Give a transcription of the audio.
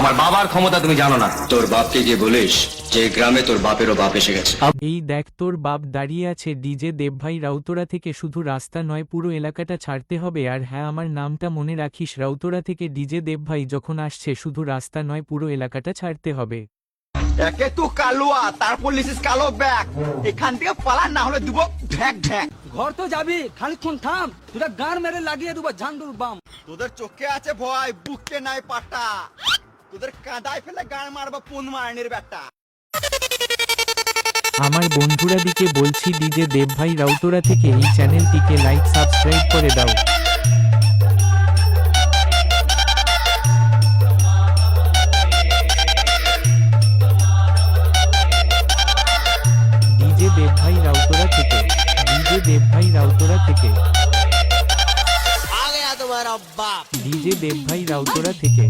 আমার বাবার ক্ষমতা তুমি জানো না। তোর বাপকে গিয়ে বলিস যে গ্রামে তোর বাপেরও বাপ এসে গেছে। এই দেখ তোর বাপ দাঁড়িয়ে আছে ডিজে দেবভাই রাউতরা থেকে, শুধু রাস্তা নয় পুরো এলাকাটা ছাড়তে হবে। আর হ্যাঁ, আমার নামটা মনে রাখিস, রাউতরা থেকে ডিজে দেবভাই যখন আসছে শুধু রাস্তা নয় পুরো এলাকাটা ছাড়তে হবে। একে তো কালুয়া, তারপর লিসিস কালো ব্যাগ। এখান থেকে পালা, না হলে দিব ঢ্যাক ঢ্যাক। ঘর তো যাবি, খানিকক্ষণ থাম, তোরা গান মেরে লাগিয়ে দেবো ঝান্ডুর বাম। তোদের চোখে আছে ভয়, বুকতে নাই পাটা। তোদের কাদায় ফেলে গান মারবা পুন মারনের বেটা। আমার বন্ধুরা দিকে বলছি, ডিজে দেবভাই রাউতরা থেকে এই চ্যানেলটিকে লাইক সাবস্ক্রাইব করে দাও। ডিজে দেবভাই রাউতরা থেকে, ডিজে দেবভাই রাউতরা থেকে, आ गया तुम्हारा बाप। ডিজে দেবভাই রাউতরা থেকে।